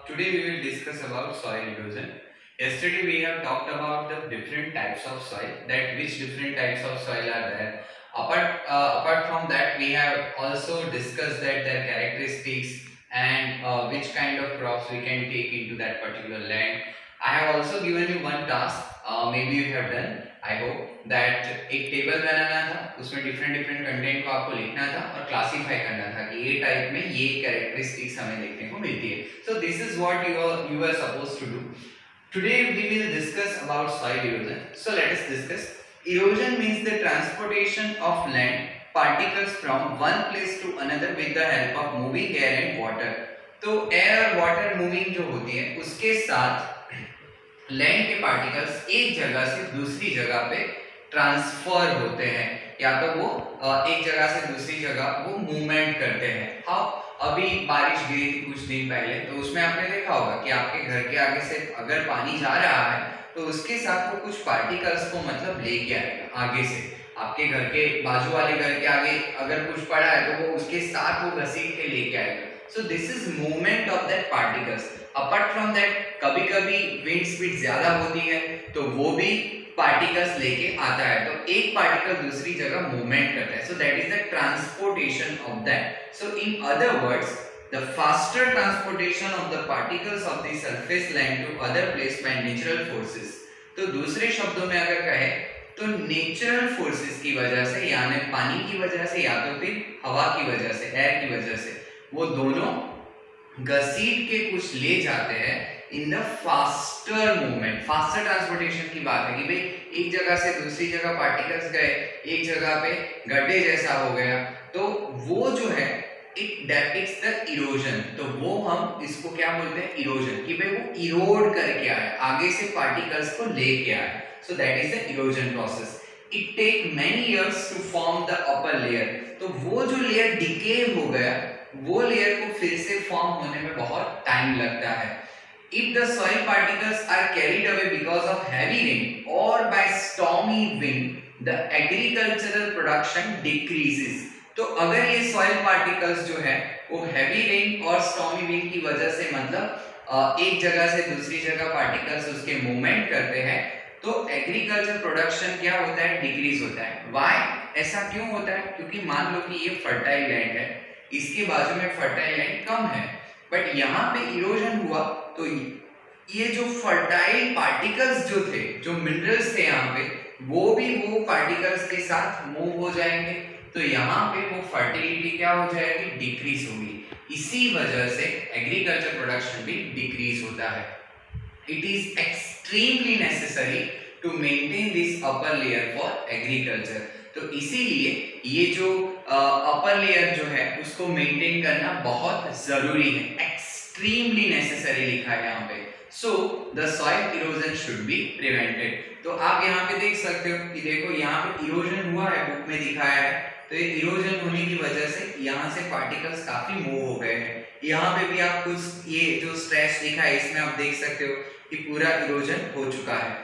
Today we will discuss about soil erosion. Yesterday we have talked about the different types of soil, that which different types of soil are there. Apart from that, we have also discussed that their characteristics and which kind of crops we can take into that particular land. I have also given you one task, maybe you have done. I hope that एक table बनाना था, उसमें different different content को आपको लिखना था और classify करना था कि ये टाइप में ये कैरेक्टरिस्टिक्स हमें देखने को मिलती है. So this is what you are supposed to do. Today we will discuss about soil erosion. So let us discuss. Erosion means the transportation of land particles from one place to another with the help of moving air and water. तो air और water moving जो होती है उसके साथ land के particles एक जगह से दूसरी जगह पे ट्रांसफर होते हैं, या तो वो एक जगह से दूसरी जगह वो मूवमेंट करते हैं. हाँ, अभी बारिश गिरी थी कुछ दिन पहले, तो उसमें आपने देखा होगा कि आपके घर के आगे से अगर पानी जा रहा है तो उसके साथ वो कुछ पार्टिकल्स को मतलब लेके आएगा आगे से. आपके घर के बाजू वाले घर के आगे अगर कुछ पड़ा है तो वो उसके साथ वो घसीट के लेके आएगा. सो this is movement of that particles. Apart from that, कभी कभी विंड स्पीड ज्यादा होती है तो वो भी पार्टिकल्स लेके आता है, तो एक पार्टिकल दूसरी जगह मूवमेंट करता है. सो that is the transportation of that. So in other words, the faster transportation of the particles of the surface land to other place by natural forces. तो दूसरे शब्दों में अगर कहे तो नेचुरल फोर्सेस की वजह से, यानी पानी की वजह से या तो फिर हवा की वजह से, एयर की वजह से, वो दोनों घसीट के कुछ ले जाते हैं in the faster movement. Faster transportation की बात है कि भाई एक जगह से दूसरी जगह पार्टिकल्स गए, एक जगह पे गड्ढे जैसा हो गया, तो वो जो है इट डेपिक्ट्स द इरोजन. तो वो हम इसको क्या बोलते हैं, इरोजन, कि भाई वो इरोड करके आया, आगे से पार्टिकल्स को लेके आया. So that is the erosion process. It take many years to form the upper layer. तो वो जो लेयर डिके हो गया, वो लेयर को फिर से फॉर्म होने में बहुत टाइम लगता है. If the soil particles are carried away because of heavy rain or by stormy wind, the agricultural production decreases. तो अगर ये soil particles जो है वो heavy rain और stormy wind की वजह से मतलब एक जगह से दूसरी जगह particles उसके मूवमेंट करते हैं, तो एग्रीकल्चर प्रोडक्शन क्या होता है, डिक्रीज होता है. व्हाई? ऐसा क्यों होता है? क्योंकि मान लो कि ये फर्टाइल लैंड है, इसके बाजू में फर्टाइल लैंड कम है, बट यहाँ पे इरोजन हुआ तो ये जो फर्टाइल पार्टिकल्स जो थे, जो मिनरल्स थे यहाँ पे, वो भी वो पार्टिकल्स के साथ मूव हो जाएंगे. तो यहाँ पे वो फर्टिलिटी क्या हो जाएगी, डिक्रीज होगी. इसी वजह से एग्रीकल्चर प्रोडक्शन भी डिक्रीज होता है. It is extremely necessary to maintain this upper layer for agriculture. तो इसीलिए ये जो अपर लेयर जो है उसको मेंटेन करना बहुत जरूरी है. एक्सट्रीमली नेसेसरी लिखा है यहाँ पे. So the soil erosion should be prevented. तो आप यहाँ पे देख सकते हो कि देखो यहाँ पे इरोजन हुआ है, बुक में दिखाया है. तो ये इरोजन होने की वजह से यहाँ से पार्टिकल्स काफी मूव हो गए हैं. यहाँ पे भी आप कुछ ये जो स्ट्रेच दिखा है इसमें आप देख सकते हो कि पूरा इरोजन हो चुका है.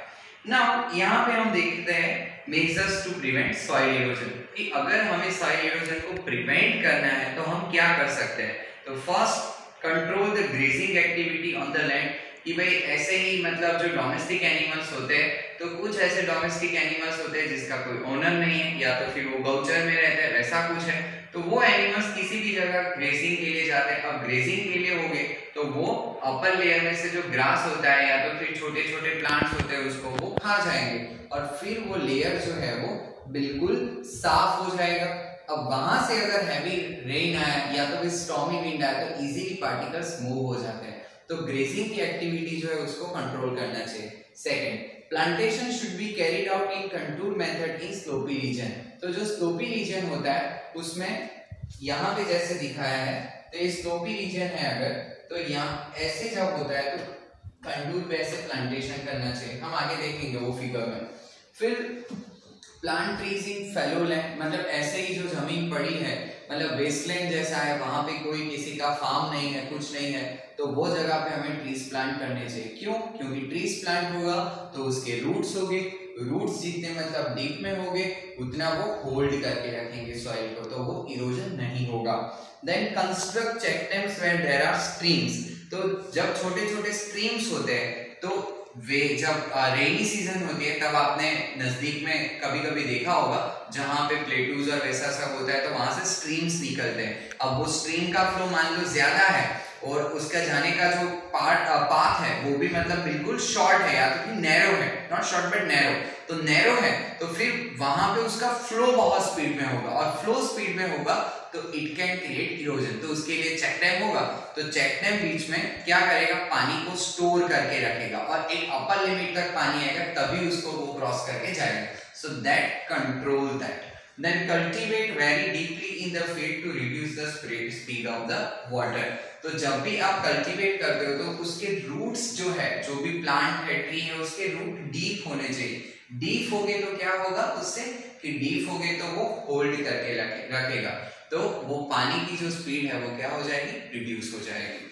नाउ यहाँ पे हम देखते हैं measures to prevent soil erosion, कि अगर हमें सॉइल इरोजन को प्रिवेंट करना है तो हम क्या कर सकते हैं. तो first, control the grazing activity on the land. कि भाई ऐसे ही मतलब जो डोमेस्टिक एनिमल्स होते हैं, तो कुछ ऐसे डोमेस्टिक एनिमल्स होते हैं जिसका कोई ओनर नहीं है, या तो फिर वो गौचर में रहते हैं, वैसा कुछ है, तो वो एनिमल्स किसी भी जगह ग्रेजिंग के लिए जाते हैं. अब ग्रेजिंग के लिए हो गए तो वो अपर लेयर में से जो ग्रास होता है या तो फिर छोटे छोटे प्लांट्स होते हैं उसको वो खा जाएंगे, और फिर वो लेयर जो है वो बिल्कुल साफ हो जाएगा. अब वहां से अगर हैवी रेन आया या तो फिर स्टॉर्मी विंड आया तो इजीली पार्टिकल्स मूव हो जाते हैं. तो ग्रेजिंग की एक्टिविटी जो है उसको कंट्रोल करना चाहिए. Second, plantation should be carried out in contour method in slopy region. तो जो स्लोपी रीजन होता है उसमें यहाँ पे जैसे दिखाया है, तो ये स्लोपी रीजन है अगर, तो यहाँ ऐसे जब होता है तो कंटूर पे ऐसे प्लांटेशन करना चाहिए. हम आगे देखेंगे वो फिगर में. फिर plant trees in fallow land, मतलब ऐसे ही जो जमीन पड़ी है, मतलब वेस्टलैंड जैसा है, वहां पे कोई किसी का फार्म नहीं है, कुछ नहीं है, तो वो जगह पे हमें ट्रीज प्लांट करने चाहिए. क्यों? क्योंकि ट्रीज प्लांट होगा तो उसके रूट्स होंगे, रूट्स जितने मतलब डीप में होंगे उतना वो होल्ड करके रखेंगे सॉइल को, तो वो इरोजन नहीं होगा. Then construct check dams where there are streams. तो जब छोटे छोटे स्ट्रीम्स होते हैं तो वे जब रेनी सीजन होती है तब आपने नजदीक में कभी कभी देखा होगा जहां पे प्लेटूज और वैसा सब होता है तो वहां से स्ट्रीम्स निकलते हैं। अब वो स्ट्रीम का फ्लो मान लो ज्यादा है और उसका जाने का जो पाथ है वो भी मतलब बिल्कुल शॉर्ट है या तो फिर नैरो है, नॉट शॉर्ट बट नैरो, तो नैरो है तो फिर वहां पे उसका फ्लो बहुत स्पीड में होगा और फ्लो स्पीड में होगा तो इट कैन क्रिएट इरोजन। तो उसके लिए चेक डैम होगा, तो चेक डैम बीच में क्या करेगा, पानी को स्टोर करके रखेगा और एक अपर लिमिट तक पानी आएगा तभी उसको वो क्रॉस करके जाएगा। So that control that. Then cultivate very deeply in the field to reduce the speed of the water। तो जब भी आप कल्टीवेट करते हो तो उसके रूट्स जो है, जो भी प्लांट है, ट्री है, उसके रूट डीप होने चाहिए। डीप हो गए तो क्या होगा उससे कि डीप हो गए तो वो होल्ड करके रखेगा, तो वो पानी की जो स्पीड है वो क्या हो जाएगी, रिड्यूस हो जाएगी।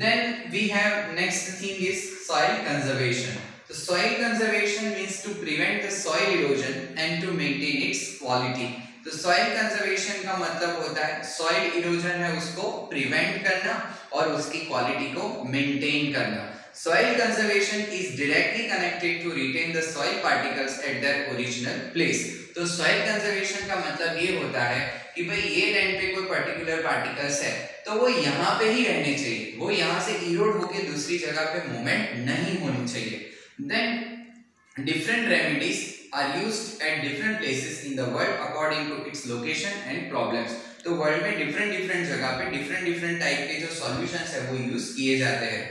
Then we have next thing is soil conservation। So soil conservation means to prevent the soil erosion and to maintain its quality। तो soil conservation का मतलब होता है soil erosion है उसको prevent करना और उसकी quality को maintain करना। Soil conservation is directly connected to retain the soil particles at their original place। तो soil conservation का मतलब ये होता है कि भाई ये लैंड पे कोई पर्टिकुलर पार्टिकल्स है तो वो यहाँ पे ही रहने चाहिए, वो यहाँ से इरोड होके दूसरी जगह पे मूवमेंट नहीं होनी चाहिए। Then different remedies are used at different places in the world according to its location and problems। तो वर्ल्ड में डिफरेंट जगह पे डिफरेंट टाइप के जो सॉल्यूशंस है वो यूज किए जाते हैं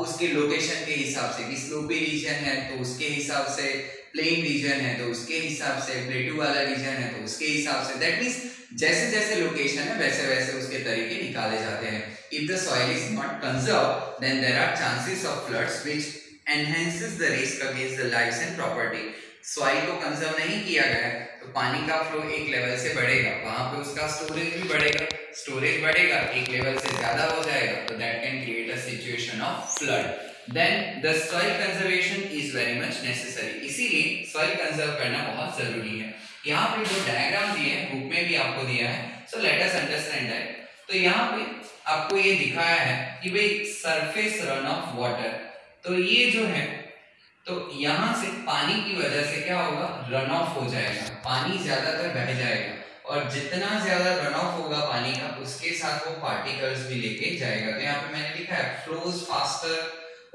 उसके लोकेशन के हिसाब से, कि स्लोपी रीजन है तो उसके हिसाब से, प्लेन रीजन है तो उसके हिसाब से, प्लेटू वाला रीजन है तो उसके हिसाब से। दैट मींस जैसे जैसे लोकेशन है वैसे वैसे उसके तरीके निकाले जाते हैं। If the soil is not conserved then there are chances of floods which enhances the risk against the lives and property। Soil को कंजर्व नहीं किया गया तो पानी का फ्लो एक लेवल से बढ़ेगा, वहां पे उसका स्टोरेज भी बढ़ेगा, स्टोरेज बढ़ेगा एक लेवल से ज्यादा हो जाएगा तो that can create a situation of flood. Then the soil conservation is very much necessary. इसीलिए सॉइल कंजर्व करना बहुत जरूरी है। यहाँ पे जो डायग्राम दिए हैं बुक में भी आपको दिया है, so let us understand that. तो यहाँ पे आपको ये दिखाया है कि भाई सरफेस रन ऑफ वाटर, तो ये जो है तो यहां से पानी की वजह से क्या होगा, रन ऑफ हो जाएगा, पानी ज्यादातर बह जाएगा और जितना ज्यादा रन ऑफ होगा पानी का उसके साथ वो पार्टिकल्स भी लेके जाएगा। तो यहाँ पे मैंने लिखा है flows faster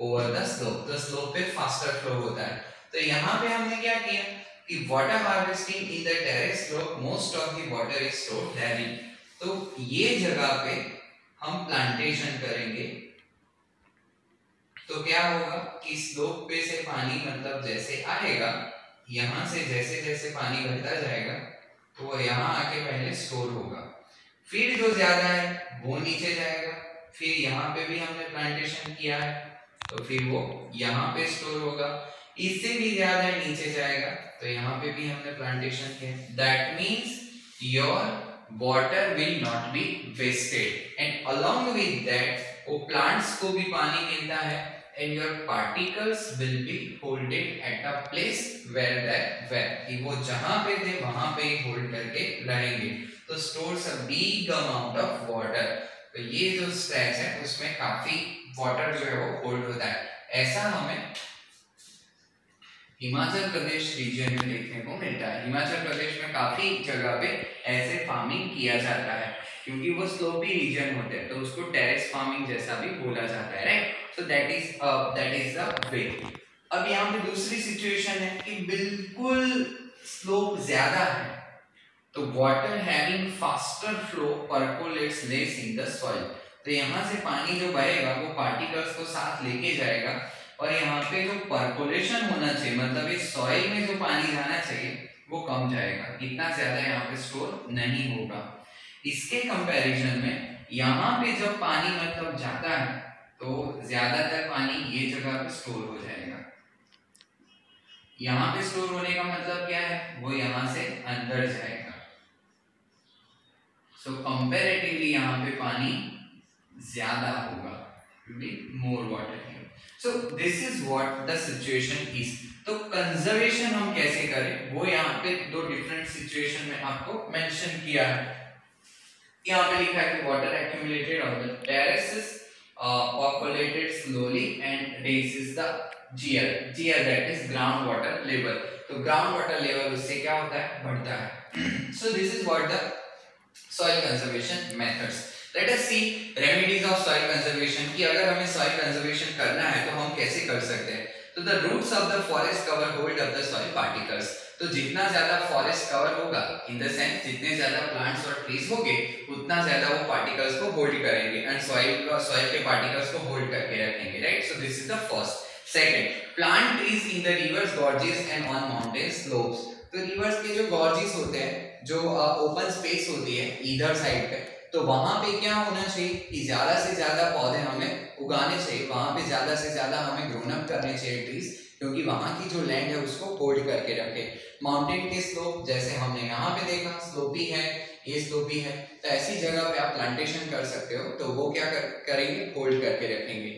over the slope, तो स्लोप पे फास्टर फ्लो होता है। तो यहाँ पे हमने क्या किया कि water harvesting in the terrace slope most of the water is stored there. तो ये जगह पे हम प्लांटेशन करेंगे तो क्या होगा कि स्लोप पे से पानी मतलब जैसे आएगा, यहां से जैसे जैसे पानी बढ़ता जाएगा तो वो यहाँ आके पहले स्टोर होगा, फिर जो ज्यादा है वो नीचे जाएगा, फिर यहाँ पे भी हमने प्लांटेशन किया है तो फिर वो यहाँ पे स्टोर होगा, इससे भी ज्यादा नीचे जाएगा तो यहाँ पे भी हमने प्लांटेशन किया। That means your water will not be wasted and along with that वो प्लांट्स को भी पानी मिलता है and your particles will be holded at a place where they were, कि वो जहां पे थे वहां पे ही होल्ड करके रहेंगे, तो stores a big amount of water। तो ये जो स्ट्रेच है उसमें काफी वाटर जो है वो होल्ड होता है। ऐसा हमें हिमाचल प्रदेश रीजन में देखने को मिलता है। हिमाचल प्रदेश में काफी जगह पे ऐसे फार्मिंग किया जाता है क्योंकि वो स्लोपी रीजन होते हैं तो उसको टेरेस फार्मिंग जैसा भी बोला जाता है, right. So that is the वे। अब यहाँ पे दूसरी सिचुएशन है कि बिल्कुल स्लोप ज्यादा है तो water having faster flow percolates less in the soil. तो यहाँ से पानी जो बहेगा वो पार्टिकल्स को साथ लेके जाएगा और यहाँ पे जो परकोलेशन होना चाहिए मतलब इस सॉइल में जो पानी जाना चाहिए वो कम जाएगा, इतना ज्यादा यहाँ पे स्टोर नहीं होगा। इसके कंपैरिजन में यहाँ पे जब पानी मतलब जाता है तो ज्यादातर पानी ये जगह पे स्टोर हो जाएगा। यहाँ पे स्टोर होने का मतलब क्या है, वो यहाँ से अंदर जाएगा। सो कंपैरेटिवली यहाँ पे पानी ज्यादा होगा, more water. So this is what the situation is. तो कंजर्वेशन हम कैसे करें वो यहाँ पे दो डिफरेंट सिचुएशन में आपको मेंशन किया है। यहाँ पे लिखा है कि water accumulated on the terraces populated slowly and raises the GL that is ground water level. तो ground water level उससे क्या होता है, बढ़ता है. So this is what the soil conservation methods. Let us see remedies of soil conservation कि अगर हमें soil conservation करना है तो हम कैसे कर सकते हैं. तो the roots of the forest cover hold of the soil particles. तो जितना ज्यादा फॉरेस्ट कवर होगा, इन द सेंस जितने ज्यादा प्लांट्स और ट्रीज होंगे उतना ज्यादा वो पार्टिकल्स को होल्ड करेंगे एंड सॉइल के पार्टिकल्स को होल्ड करके रखेंगे, right. So this is the first. Second, plant trees in the reverse, gorges and on mountain slopes. तो रिवर्स के जो गॉर्जेस होते हैं, जो ओपन स्पेस होती है ईदर साइड पे, तो वहां पे क्या होना चाहिए कि ज्यादा से ज्यादा पौधे हमें उगाने चाहिए, वहां पे ज्यादा से ज्यादा हमें ग्रोन अप करने चाहिए ट्रीज, क्योंकि वहां की जो लैंड है उसको होल्ड करके रखे. माउंटेन के स्लोप जैसे हमने यहाँ पे देखा, स्लोपी है, ये स्लोपी है, तो ऐसी जगह पे आप प्लांटेशन कर सकते हो. तो वो क्या करेंगे, होल्ड करके रखेंगे.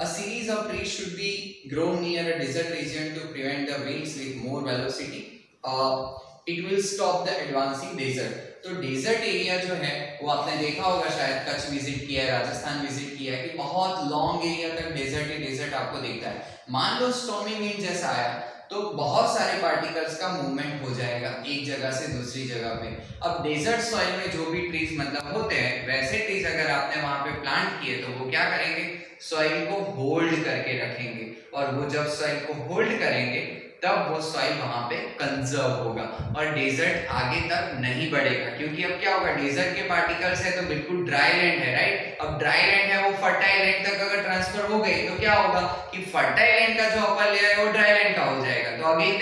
A series of trees should be grown near a desert region to prevent the winds with more velocity. It will stop the advancing desert. तो डेजर्ट एरिया जो है वो आपने देखा होगा, शायद कच्छ विजिट किया है, राजस्थान विजिट किया है, कि बहुत लॉन्ग एरिया तक डेजर्ट ही डेजर्ट आपको दिखता है. मान लो स्टॉर्मिंग विंड जैसा आया तो बहुत सारे पार्टिकल्स का मूवमेंट हो जाएगा एक जगह से दूसरी जगह पे. अब डेजर्ट सॉइल में जो भी ट्रीज मतलब होते हैं, वैसे ट्रीज अगर आपने वहां पे प्लांट किए तो वो क्या करेंगे, सॉइल को होल्ड करके रखेंगे. और वो जब सॉइल को होल्ड करेंगे तब वो सॉइल वहां पे कंजर्व होगा और डेजर्ट आगे तक नहीं बढ़ेगा. क्योंकि अब क्या होगा, डेजर्ट के पार्टिकल्स है तो बिल्कुल ड्राई लैंड है, राइट. अब ड्राई लैंड है, वो फर्टाइल लैंड तक अगर ट्रांसफर हो गई तो क्या होगा कि फर्टाइल लैंड का जो अपर लेयर है वो ड्राई लैंड का हो जाएगा. तो again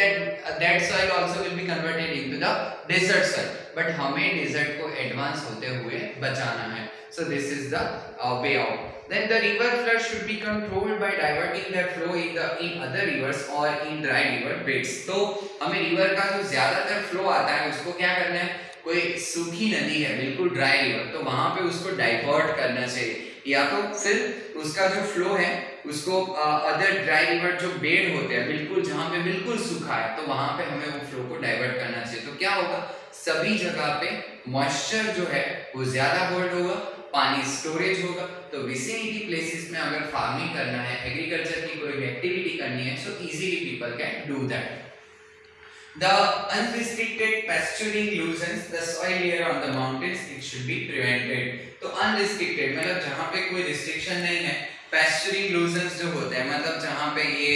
that soil also will be converted into the desert soil. But हमें डेजर्ट को एडवांस होते हुए बचाना है. So this is the way out. Then the river flood should be controlled by diverting their flow in other rivers or in dry river beds. तो हमें river का जो ज्यादातर फ्लो आता है उसको क्या करना है, कोई सूखी नदी है बिल्कुल ड्राई रिवर, तो वहां पे उसको डाइवर्ट करना चाहिए, या तो फिर उसका जो फ्लो है उसको अदर ड्राई रिवर जो बेड होते हैं बिल्कुल जहां पे बिल्कुल सूखा है, तो वहां पे हमें वो फ्लो को डाइवर्ट करना चाहिए. तो क्या होगा, सभी जगह पे मॉइस्चर जो है वो ज्यादा होल्ड होगा, पानी स्टोरेज होगा. तो विसिनिटी प्लेसेस में अगर फार्मिंग करना है, एग्रीकल्चर की कोई एक्टिविटी करनी है, so easily people can do that. The unrestricted pasturing loosens the soil layer on the mountains. It should be prevented. तो unrestricted मतलब जहाँ पे कोई रिस्ट्रिक्शन नहीं है. pasturing loosens जो होता है मतलब जहाँ पे ये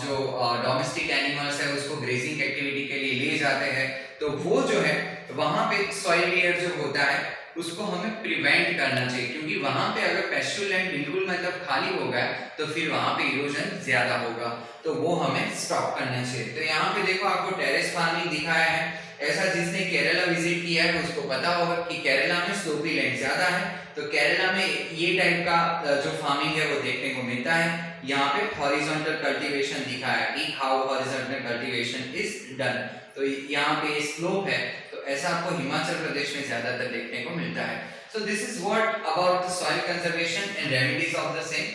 जो डोमेस्टिक एनिमल्स है उसको ग्रेजिंग एक्टिविटी के लिए ले जाते हैं, तो वो जो है वहां पे सॉइल लेयर जो होता है उसको हमें प्रिवेंट करना चाहिए. क्योंकि वहां पे अगर पेस्चर लैंड बिल्कुल मतलब खाली हो गया तो फिर वहां पे इरोजन ज्यादा होगा, तो वो हमें स्टॉप करना चाहिए. तो यहाँ पे देखो आपको टेरेस फार्मिंग दिखाया है. ऐसा जिसने केरला विजिट किया है उसको पता होगा कि केरला में स्लोपी लैंड ज्यादा है, तो केरला में ये टाइप का जो फार्मिंग है वो देखने को मिलता है. यहाँ पे हॉरिजॉन्टल कल्टीवेशन दिखाया है कि how horizontal cultivation is done. तो यहाँ पे स्लोप है, तो ऐसा आपको हिमाचल प्रदेश में ज्यादातर देखने को मिलता है. So this is what about the soil conservation and remedies of the same.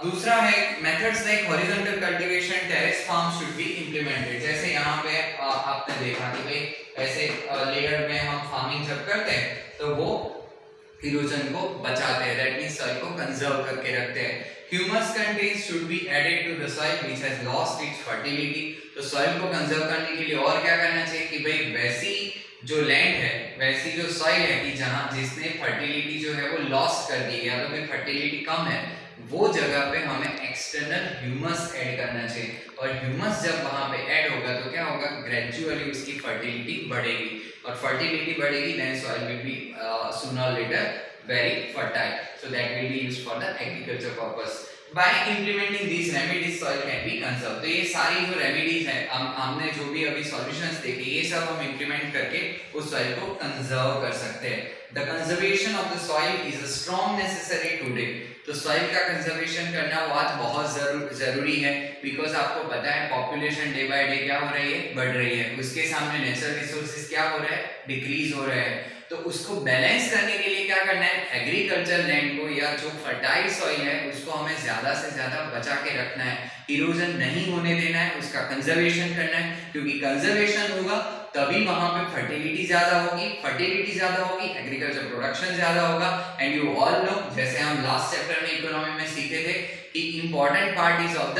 दूसरा है methods like horizontal cultivation, terrace farm should be implemented. जैसे यहाँ पे आपने देखा कि भाई ऐसे लेयर में हम फार्मिंग जब करते हैं तो वो इरोजन को बचाते हैं, दैट मींस सॉइल को कंजर्व करके रखते हैं. Humus content should be added to the soil which has lost its fertility. तो सॉइल को कंजर्व करने के लिए और क्या करना चाहिए कि भाई वैसी जो लैंड है, वैसी जो सॉइल है कि जहां जिसने फर्टिलिटी जो है वो लॉस्ट कर दी है, तो भाई फर्टिलिटी कम है, वो जगह पे हमें एक्सटर्नल ह्यूमस ऐड करना चाहिए. और ह्यूमस जब वहां पे ऐड होगा तो क्या होगा, ग्रेजुअली उसकी फर्टिलिटी बढ़ेगी, और फर्टिलिटी बढ़ेगी then soil will be sooner और later very fertile, so that will be used for the agriculture purpose. By implementing these remedies soil can be conserved. तो ये सारी जो रेमेडीज है, हमने जो भी अभी सॉल्यूशंस देखे, ये सब हम इंप्लीमेंट करके उस सॉइल को कंजर्व कर सकते हैं. The conservation of the soil is a strong necessary today. तो सॉइल का कंजर्वेशन करना वो आज बहुत जरूरी है, बिकॉज आपको पता है पॉपुलेशन डे बाय डे क्या हो रही है, बढ़ रही है. उसके सामने नेचुरल रिसोर्सेज क्या हो रहे हैं, डिक्रीज हो रहे हैं. तो उसको बैलेंस करने के लिए क्या करना है, एग्रीकल्चर लैंड को या जो फर्टाइल सॉइल है उसको हमें ज्यादा से ज्यादा बचा के रखना है, इरोजन नहीं होने देना है, उसका कंजर्वेशन करना है, क्योंकि कंजर्वेशन होगा तभी वहां पे फर्टिलिटी ज्यादा होगी, एग्रीकल्चर प्रोडक्शन ज्यादा होगा। एंड यू ऑल नो, जैसे हम लास्ट चैप्टर में इकोनॉमी में सीखे थे कि important part is of the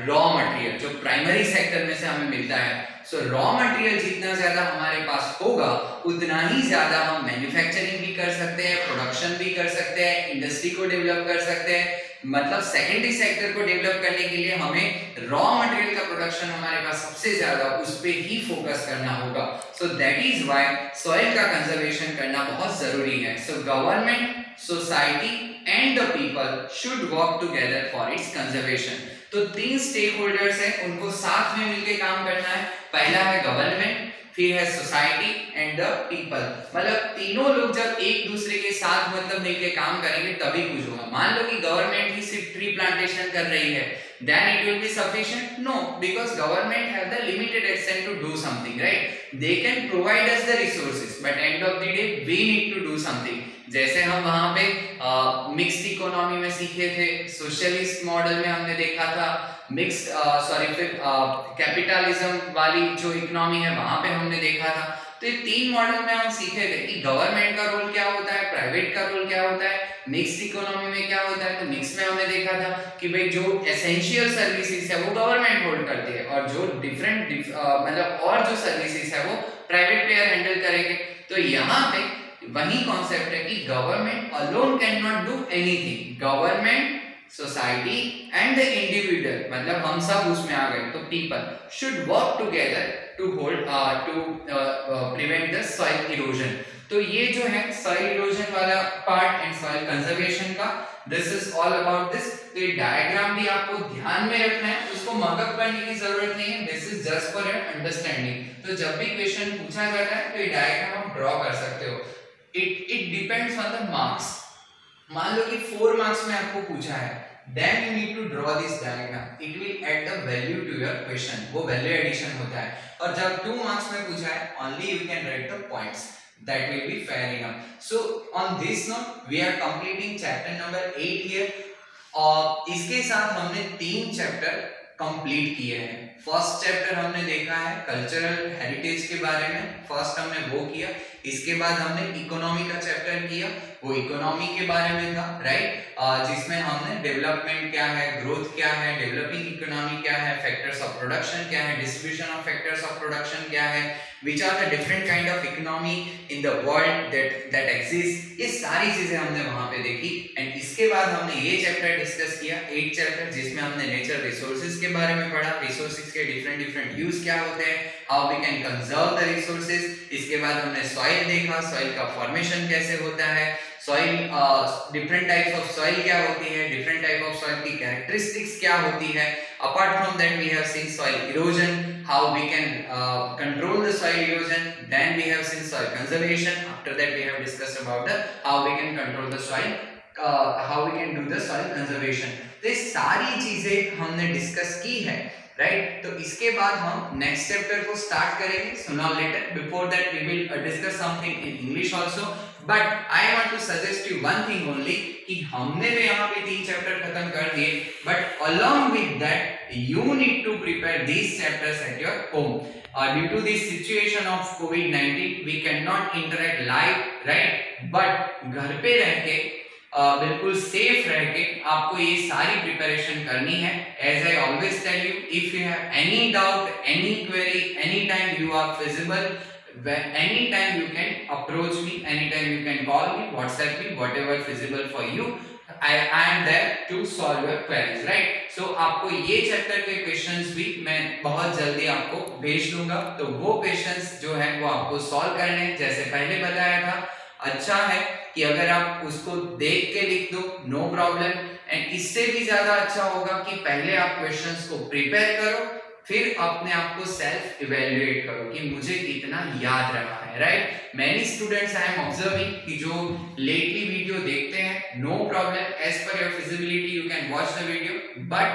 raw material, जो प्राइमरी सेक्टर में से हमें मिलता है। सो रॉ मटेरियल जितना ज्यादा हमारे पास होगा उतना ही ज्यादा हम मैन्युफैक्चरिंग भी कर सकते हैं, प्रोडक्शन भी कर सकते हैं, इंडस्ट्री को डेवलप कर सकते हैं। मतलब सेकेंडरी सेक्टर को डेवलप करने के लिए हमें रॉ मटेरियल का प्रोडक्शन हमारे पास सबसे ज्यादा उस पे ही फोकस करना होगा। सो दैट इज व्हाई सॉइल का कंजर्वेशन करना बहुत जरूरी है। So government, society and the people should work together for its conservation. तो 3 स्टेक होल्डर्स हैं, उनको साथ में मिलकर काम करना है। पहला है गवर्नमेंट, फिर है सोसाइटी एंड द पीपल। मतलब तीनों लोग जब एक दूसरे के साथ मतलब मिलके काम करेंगे तभी कुछ होगा। मान लो कि गवर्नमेंट ही सिर्फ ट्री प्लांटेशन कर रही है, then it will be sufficient? No, because government have the limited extent to do something, right? They can provide us the resources, but end of the day we need to do something. जैसे हम वहां पे mixed economy में सीखे थे, socialist model में हमने देखा था, फिर कैपिटलिज्म वाली जो इकोनॉमी है वहां पे हमने देखा था। तो ये 3 मॉडल में हम सीखे थे कि गवर्नमेंट का रोल क्या होता है, प्राइवेट का रोल क्या होता है, मिक्स्ड इकोनॉमी में क्या होता है। तो मिक्स में हमने देखा था कि भाई जो एसेंशियल सर्विसेज है वो गवर्नमेंट होल्ड करती है और जो मतलब और जो सर्विसेज है वो प्राइवेट प्लेयर हैंडल करेंगे। तो यहाँ पे वही कॉन्सेप्ट है कि government alone can not do anything, government, society and the individual, मतलब हम सब उसमें आ गए। तो people should work together to prevent the soil erosion. तो ये जो है सॉइल इरोजन वाला पार्ट एंड सॉइल कंजर्वेशन का, this is all about this. तो ये डायग्राम भी आपको ध्यान में रखना है, उसको मॉकअप करने की जरूरत नहीं है, this is just for your understanding. तो जब भी क्वेश्चन पूछा जाता है तो ये डायग्राम आप ड्रॉ कर सकते हो। It depends on the marks. मान लो कि 4 मार्क्स में आपको पूछा है, then you need to draw this diagram, it will add the value to your question, वो value addition होता है। और जब 2 मार्क्स में पूछा है, only you can write the points, that will be fair enough. So on this note we are completing chapter number 8 here, और इसके साथ हमने 3 चैप्टर कंप्लीट किए हैं। फर्स्ट चैप्टर हमने देखा है कल्चरल हेरिटेज के बारे में, फर्स्ट हमने वो किया। इसके बाद हमने इकोनॉमी का चैप्टर किया, वो इकोनॉमी के बारे में था, राइट, जिसमें हमने डेवलपमेंट क्या है, ग्रोथ क्या है, डेवलपिंग इकोनॉमी क्या है, फैक्टर्स ऑफ प्रोडक्शन क्या है, distribution of factors of production क्या है, which are the different kind of economy in the world that exist. ये सारी चीजें हमने वहां पे देखी। एंड इसके बाद हमने ये चैप्टर डिस्कस किया, 8 चैप्टर, जिसमें हमने नेचर रिसोर्सेज के बारे में पढ़ा, रिसोर्सेज के डिफरेंट यूज क्या होते हैं, how we can conserve the resources. इसके बाद हमने सॉइल देखा, सॉइल का फॉर्मेशन कैसे होता है, soil different types of soil क्या होती है, डिफरेंट टाइप ऑफ सॉइल की कैरेक्टरिस्टिक्स क्या होती है। Apart from that we have seen soil erosion, how we can control the soil erosion, then we have seen soil conservation, after that we have discussed about the how we can control the soil, how we can do the soil conservation. तो ये सारी चीजें हमने discuss की है, right. तो इसके बाद हम नेक्स्ट चैप्टर को स्टार्ट करेंगे, sooner or later. Before that we will discuss something in English also, but I want to suggest you one thing only, कि हमने भी यहाँ पे 3 चैप्टर खत्म कर दिए, but along with that you need to prepare these chapters at your home. Due to this situation of COVID-19 we cannot interact live, right, but घर पे रह के बिल्कुल सेफ रह के आपको ये सारी प्रिपरेशन करनी है। As I always tell you, if you have any doubt, any query, any time you are feasible, any time you can approach me, any time you can call me, WhatsApp me, whatever feasible for you, I am there to solve your queries, right. So आपको ये chapter के questions भी मैं बहुत जल्दी आपको भेज दूंगा, तो वो क्वेश्चंस जो है वो आपको सॉल्व करने, जैसे पहले बताया था। अच्छा है कि अगर आप उसको देख के लिख दो, नो प्रॉब्लम, एंड इससे भी ज्यादा अच्छा होगा कि पहले आप क्वेश्चंस को प्रिपेयर करो, फिर अपने आप को सेल्फ इवेल्युएट करो कि मुझे कितना याद रहा है, right. Many students I am observing कि जो लेटली वीडियो देखते हैं, no problem, as per your feasibility you can watch the video, but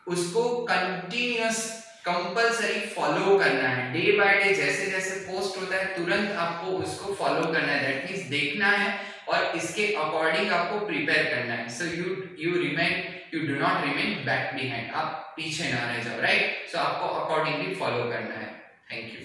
उसको कंटिन्यूअस कंपलसरी फॉलो करना है, डे बाय डे जैसे जैसे पोस्ट होता है तुरंत आपको उसको फॉलो करना है, दैट मीन्स देखना है और इसके अकॉर्डिंग आपको प्रिपेयर करना है। So you do not remain back behind, आप पीछे ना रह जाओ, राइट। सो आपको अकॉर्डिंगली फॉलो करना है। Thank you.